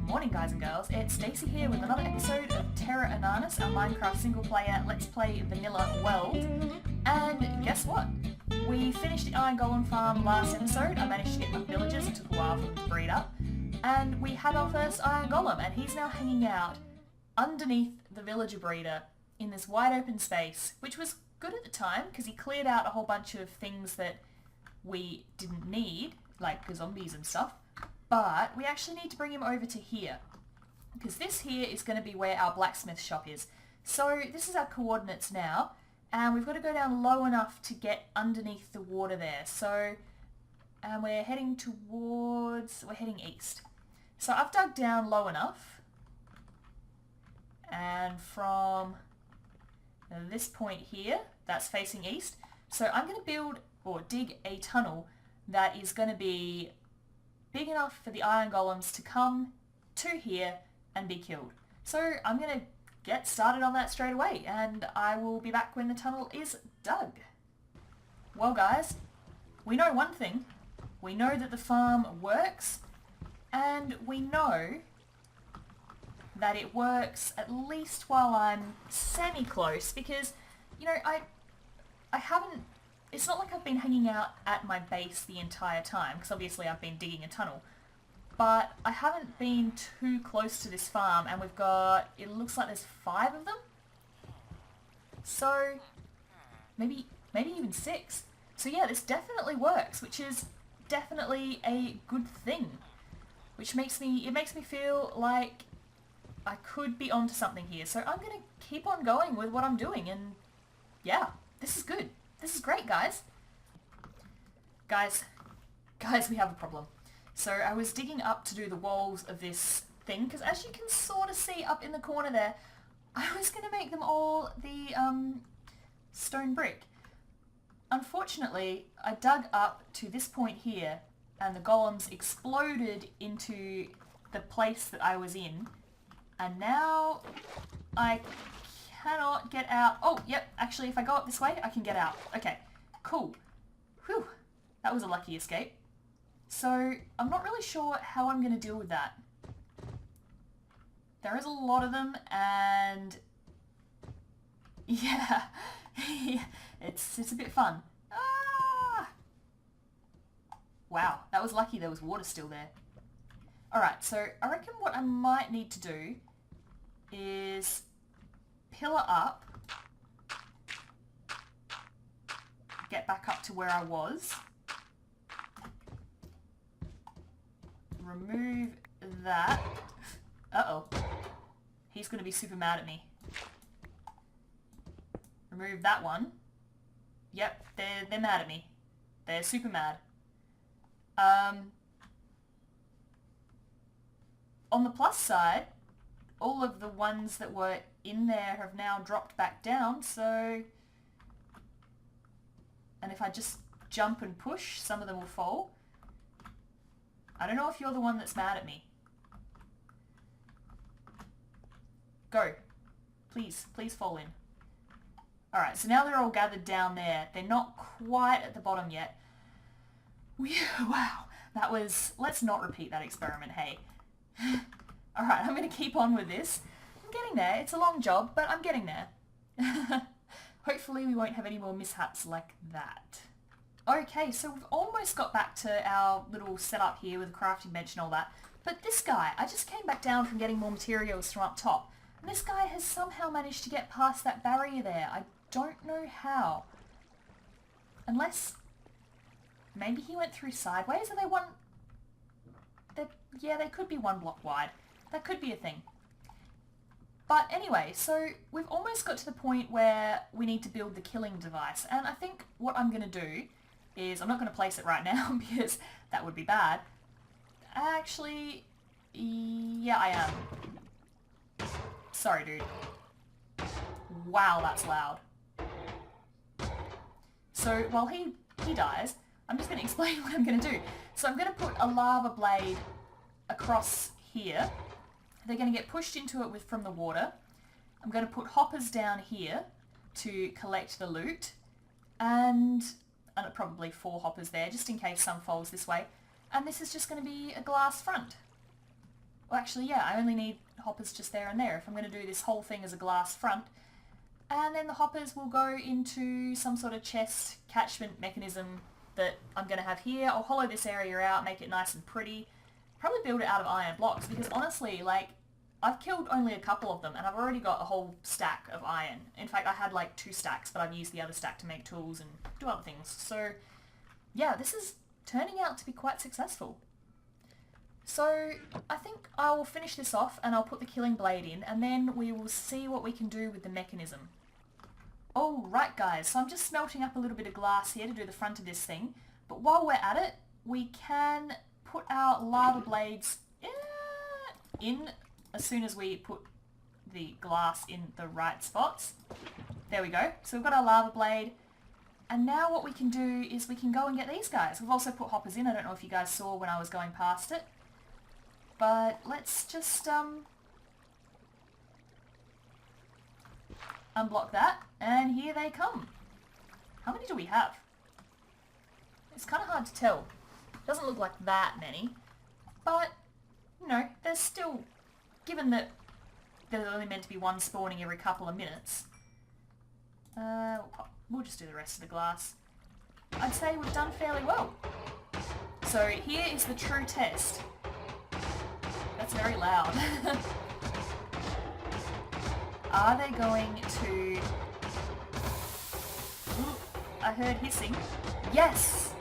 Morning guys and girls, it's Stacey here with another episode of Terra Inanis, our Minecraft single player Let's Play Vanilla World. And guess what? We finished the Iron Golem farm last episode. I managed to get enough villagers, it took a while for them to breed up. And we have our first Iron Golem, and he's now hanging out underneath the villager breeder in this wide open space, which was good at the time because he cleared out a whole bunch of things that we didn't need, like the zombies and stuff. But we actually need to bring him over to here, because this here is going to be where our blacksmith shop is. So this is our coordinates now, and we've got to go down low enough to get underneath the water there. So, and we're heading east. So I've dug down low enough, and from this point here, that's facing east. So I'm going to build or dig a tunnel that is going to be big enough for the iron golems to come to here and be killed. So I'm going to get started on that straight away, and I will be back when the tunnel is dug. Well guys, we know one thing. We know that the farm works, and we know that it works at least while I'm semi-close, because, you know, I haven't... It's not like I've been hanging out at my base the entire time, because obviously I've been digging a tunnel, but I haven't been too close to this farm, and we've got, it looks like there's 5 of them, so maybe even 6. So yeah, this definitely works, which is definitely a good thing, which makes me feel like I could be onto something here. So I'm going to keep on going with what I'm doing, and yeah, this is good. This is great, guys. Guys, we have a problem. So I was digging up to do the walls of this thing, because as you can sort of see up in the corner there, I was going to make them all the stone brick. Unfortunately, I dug up to this point here, and the golems exploded into the place that I was in, and now I cannot get out. Oh, yep, actually if I go up this way, I can get out. Okay, cool. Whew, that was a lucky escape. So, I'm not really sure how I'm going to deal with that. There is a lot of them, and yeah, it's a bit fun. Ah! Wow, that was lucky there was water still there. Alright, so I reckon what I might need to do is pillar up, get back up to where I was, remove that. Uh-oh. He's going to be super mad at me. Remove that one. Yep, they're mad at me. They're super mad. On the plus side, all of the ones that were in there have now dropped back down, so... And if I just jump and push, some of them will fall. I don't know if you're the one that's mad at me. Go. Please fall in. Alright, so now they're all gathered down there. They're not quite at the bottom yet. Wow, that was... Let's not repeat that experiment, hey. Alright, I'm going to keep on with this. I'm getting there. It's a long job, but I'm getting there. Hopefully we won't have any more mishaps like that. Okay, so we've almost got back to our little setup here with the crafting bench and all that. But this guy, I just came back down from getting more materials from up top. And this guy has somehow managed to get past that barrier there. I don't know how. Unless... Maybe he went through sideways? Are they one... Yeah, they could be 1 block wide. That could be a thing. But anyway, so we've almost got to the point where we need to build the killing device. And I think what I'm going to do is... I'm not going to place it right now because that would be bad. Actually, yeah, I am. Sorry, dude. Wow, that's loud. So while he dies, I'm just going to explain what I'm going to do. So I'm going to put a lava blade across here. They're going to get pushed into it from the water. I'm going to put hoppers down here to collect the loot, and probably 4 hoppers there just in case some falls this way. And this is just going to be a glass front. Well, actually, yeah, I only need hoppers just there and there if I'm going to do this whole thing as a glass front. And then the hoppers will go into some sort of chest catchment mechanism that I'm going to have here. I'll hollow this area out, make it nice and pretty. Probably build it out of iron blocks because honestly, like, I've killed only a couple of them and I've already got a whole stack of iron. In fact, I had like 2 stacks, but I've used the other stack to make tools and do other things. So yeah, this is turning out to be quite successful. So I think I will finish this off and I'll put the killing blade in and then we will see what we can do with the mechanism. Alright guys, so I'm just smelting up a little bit of glass here to do the front of this thing. But while we're at it, we can put our lava blades in as soon as we put the glass in the right spots. There we go. So we've got our lava blade. And now what we can do is we can go and get these guys. We've also put hoppers in. I don't know if you guys saw when I was going past it. But let's just unblock that. And here they come. How many do we have? It's kind of hard to tell. Doesn't look like that many. But, you know, there's still... Given that there's only meant to be one spawning every couple of minutes, we'll just do the rest of the glass. I'd say we've done fairly well. So here is the true test. That's very loud. Are they going to... Ooh, I heard hissing. Yes!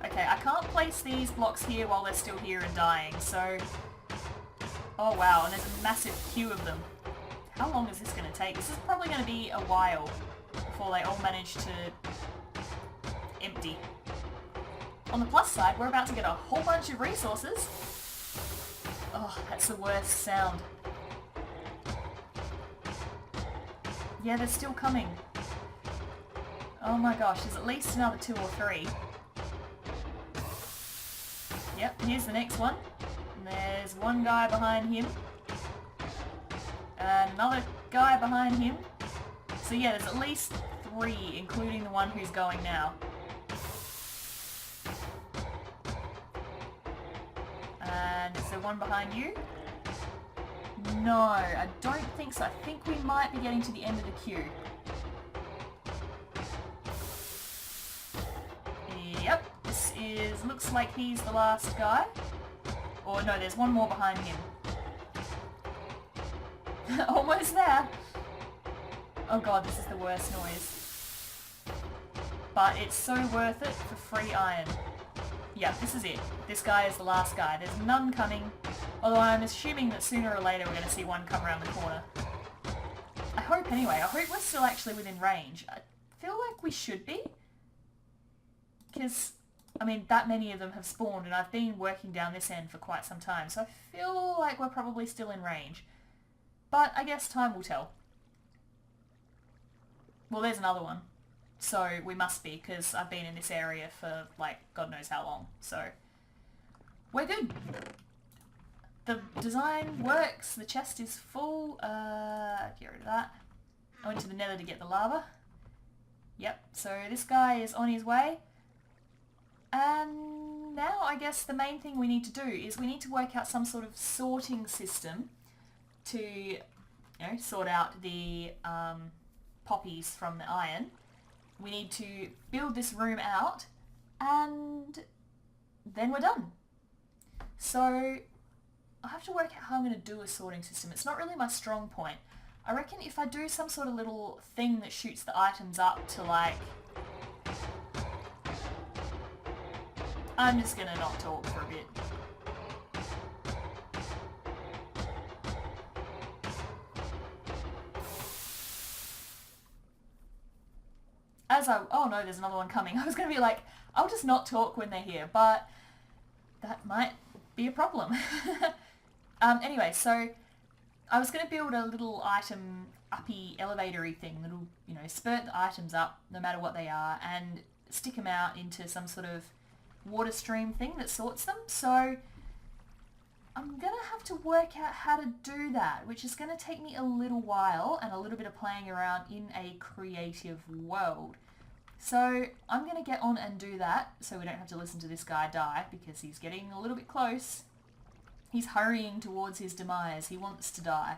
Okay, I can't place these blocks here while they're still here and dying, so... Oh wow, and there's a massive queue of them. How long is this going to take? This is probably going to be a while before they all manage to empty. On the plus side, we're about to get a whole bunch of resources. Oh, that's the worst sound. Yeah, they're still coming. Oh my gosh, there's at least another 2 or 3. Yep, here's the next one. And there's one guy behind him. And another guy behind him. So yeah, there's at least 3, including the one who's going now. And is there one behind you? No, I don't think so. I think we might be getting to the end of the queue. Yep, this is... looks like he's the last guy. Or no, there's one more behind him. Almost there. Oh god, this is the worst noise. But it's so worth it for free iron. Yeah, this is it. This guy is the last guy. There's none coming. Although I'm assuming that sooner or later we're going to see one come around the corner. I hope anyway. I hope we're still actually within range. I feel like we should be. Because, I mean, that many of them have spawned and I've been working down this end for quite some time. So I feel like we're probably still in range. But I guess time will tell. Well, there's another one. So we must be, because I've been in this area for, like, God knows how long. So, we're good. The design works. The chest is full. Get rid of that. I went to the nether to get the lava. Yep, so this guy is on his way. And now I guess the main thing we need to do is we need to work out some sort of sorting system to, you know, sort out the poppies from the iron. We need to build this room out and then we're done. So I have to work out how I'm going to do a sorting system. It's not really my strong point. I reckon if I do some sort of little thing that shoots the items up to, like... I'm just going to not talk for a bit. Oh no, there's another one coming. I was going to be like, I'll just not talk when they're here, but that might be a problem. Anyway, so I was going to build a little item uppy elevatory thing that'll, you know, spurt the items up no matter what they are and stick them out into some sort of water stream thing that sorts them. So I'm going to have to work out how to do that, which is going to take me a little while and a little bit of playing around in a creative world. So I'm going to get on and do that so we don't have to listen to this guy die because he's getting a little bit close. He's hurrying towards his demise. He wants to die.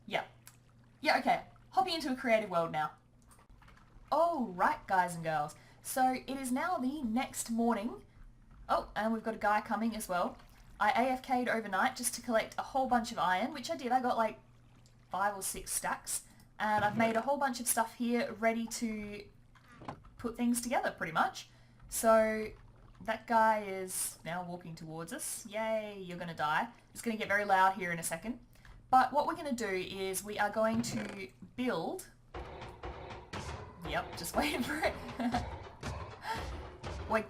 Yeah. Yeah, okay. Hopping into a creative world now. Oh, right, guys and girls. So it is now the next morning. Oh, and we've got a guy coming as well. I AFK'd overnight just to collect a whole bunch of iron, which I did. I got like 5 or 6 stacks. And I've made a whole bunch of stuff here ready to put things together, pretty much. So that guy is now walking towards us. Yay, you're going to die. It's going to get very loud here in a second. But what we're going to do is we are going to build... Yep, just waiting for it. Wait,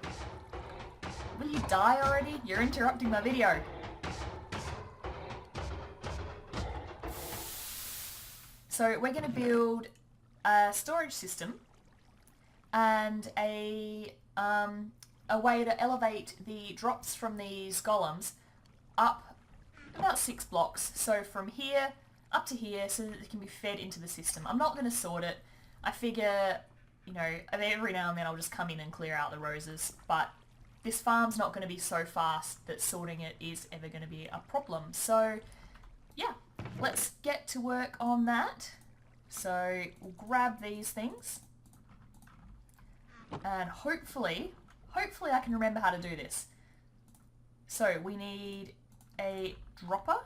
will you die already? You're interrupting my video. So we're going to build a storage system and a way to elevate the drops from these golems up about 6 blocks. So from here up to here so that it can be fed into the system. I'm not going to sort it. I figure, you know, every now and then I'll just come in and clear out the roses, but this farm's not going to be so fast that sorting it is ever going to be a problem. So yeah, let's get to work on that. So we'll grab these things and hopefully I can remember how to do this. So we need a dropper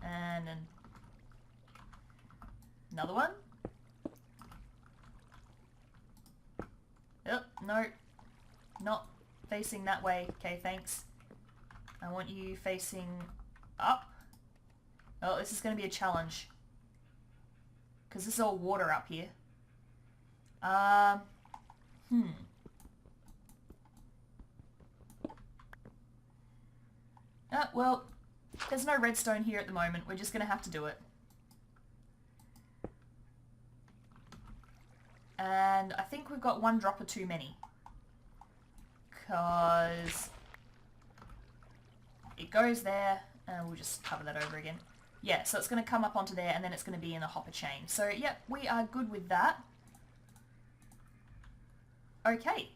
and another one. Oh, no, not facing that way. Okay, thanks. I want you facing up. Oh, this is going to be a challenge. Because this is all water up here. Well, there's no redstone here at the moment. We're just going to have to do it. And I think we've got 1 dropper too many. Because it goes there, and we'll just cover that over again. Yeah, so it's going to come up onto there, and then it's going to be in the hopper chain. So, yep, we are good with that. Okay.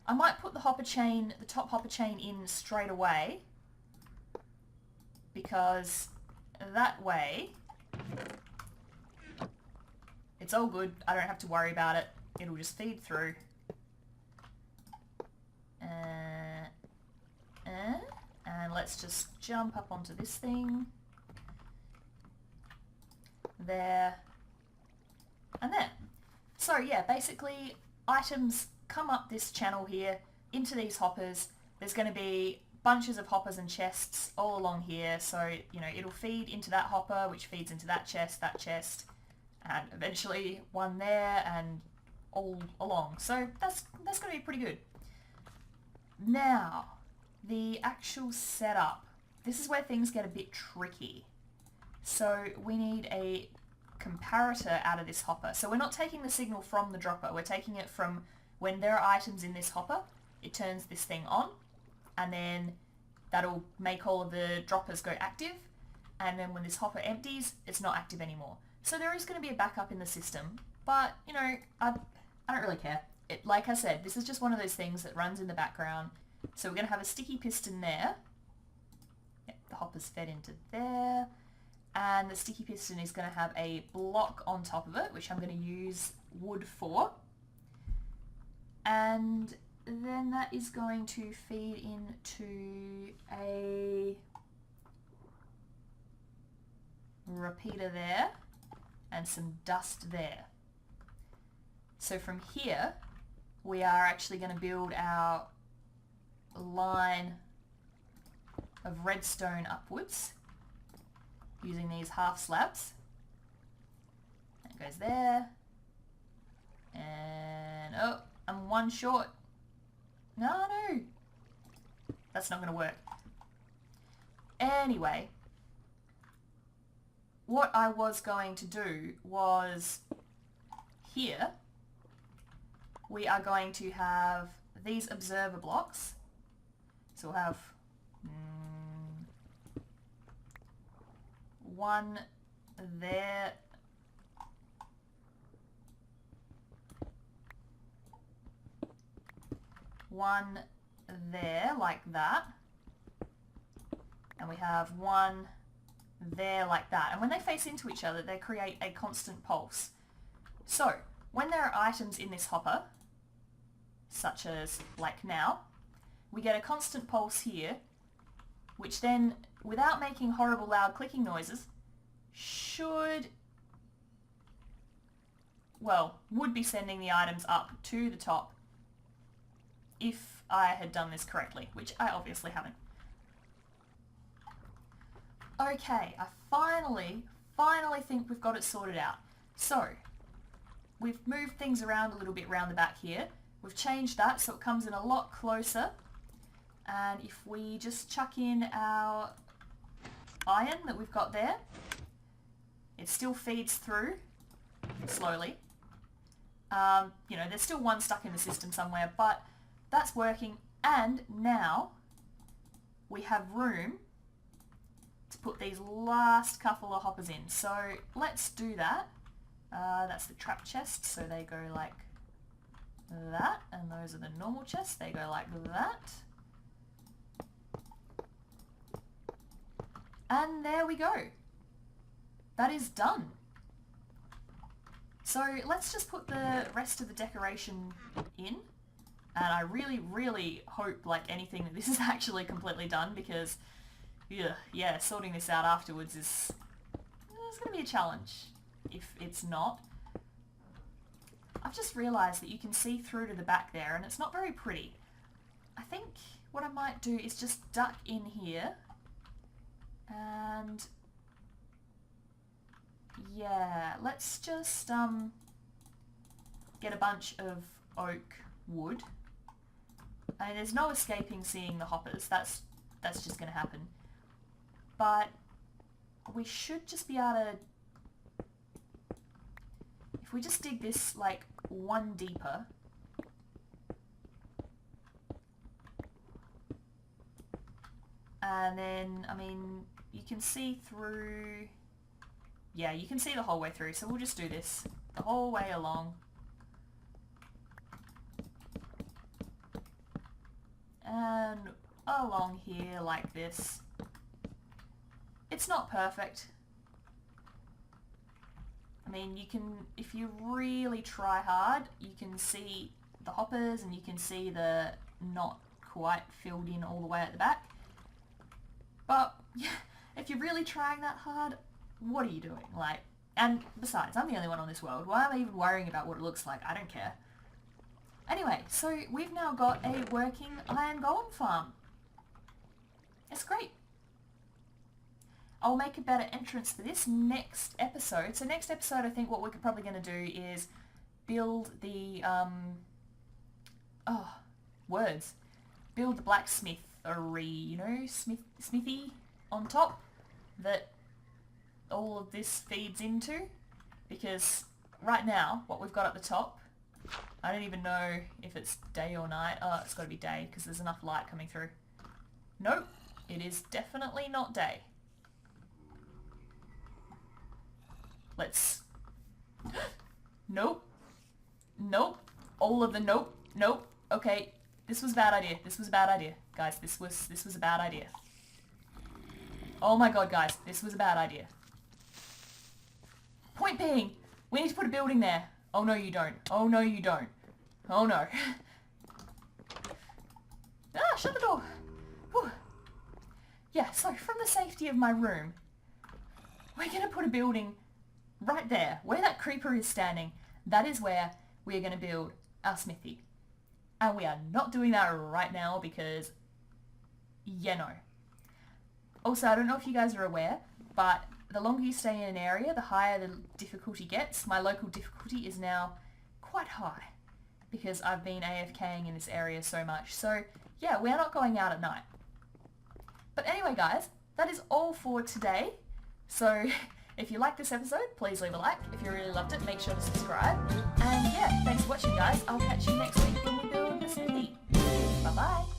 I might put the hopper chain, the top hopper chain in straight away. Because that way, it's all good. I don't have to worry about it. It'll just feed through. And let's just jump up onto this thing. There. And there. So yeah, basically items come up this channel here into these hoppers. There's going to be bunches of hoppers and chests all along here. So, you know, it'll feed into that hopper, which feeds into that chest, and eventually one there and all along. So that's going to be pretty good. Now, the actual setup. This is where things get a bit tricky. So we need a comparator out of this hopper. So we're not taking the signal from the dropper. We're taking it from when there are items in this hopper. It turns this thing on, and then that'll make all of the droppers go active. And then when this hopper empties, it's not active anymore. So there is going to be a backup in the system, but, you know, I don't really care. Like I said, this is just one of those things that runs in the background. So we're going to have a sticky piston there. Yep, the hopper's fed into there. And the sticky piston is going to have a block on top of it, which I'm going to use wood for. And then that is going to feed into a repeater there and some dust there. So from here, we are actually going to build our line of redstone upwards using these half slabs. That goes there. And, oh, I'm 1 short. No. That's not going to work. Anyway, what I was going to do was here we are going to have these observer blocks. So we'll have 1 there, one there like that. And we have one there like that. And when they face into each other, they create a constant pulse. So, when there are items in this hopper, such as like now, we get a constant pulse here, which then, without making horrible loud clicking noises, would be sending the items up to the top if I had done this correctly, which I obviously haven't. Okay, I finally think we've got it sorted out. So, we've moved things around a little bit around the back here. We've changed that so it comes in a lot closer. And if we just chuck in our iron that we've got there, it still feeds through slowly. You know, there's still one stuck in the system somewhere, but that's working. And now we have room to put these last couple of hoppers in. So let's do that. That's the trap chest, so they go like that, and those are the normal chests, they go like that. And there we go. That is done. So let's just put the rest of the decoration in. And I really hope, like anything, that this is actually completely done, because yeah, sorting this out afterwards it's going to be a challenge if it's not. I've just realised that you can see through to the back there, and it's not very pretty. I think what I might do is just duck in here, and yeah, let's just get a bunch of oak wood. I mean, there's no escaping seeing the hoppers, that's just going to happen. But we should just be able to, if we just dig this like one deeper, and then, I mean, you can see through, yeah, you can see the whole way through, so we'll just do this the whole way along. And along here like this. It's not perfect. I mean, you can, if you really try hard, you can see the hoppers and you can see the not quite filled in all the way at the back. But yeah, if you're really trying that hard, what are you doing? Like, and besides, I'm the only one on this world. Why am I even worrying about what it looks like? I don't care. Anyway, so we've now got a working iron golem farm. It's great. I'll make a better entrance for this next episode. So next episode, I think what we're probably going to do is build the, build the blacksmithery, you know, smithy on top that all of this feeds into. Because right now, what we've got at the top, I don't even know if it's day or night. Oh, it's got to be day because there's enough light coming through. Nope, it is definitely not day. Let's... Nope. Nope. All of the nope. Nope. Okay. This was a bad idea. This was a bad idea. Guys, this was a bad idea. Oh my god, guys. This was a bad idea. Point being, we need to put a building there. Oh no you don't. Oh no you don't. Oh no. Ah, shut the door. Whew. Yeah, so from the safety of my room, we're going to put a building right there, where that creeper is standing. That is where we are going to build our smithy. And we are not doing that right now because, yeah, no. Also, I don't know if you guys are aware, but the longer you stay in an area, the higher the difficulty gets. My local difficulty is now quite high because I've been AFKing in this area so much. So, yeah, we're not going out at night. But anyway, guys, that is all for today. So, if you liked this episode, please leave a like. If you really loved it, make sure to subscribe. And yeah, thanks for watching, guys. I'll catch you next week when we build the smithy. Bye-bye.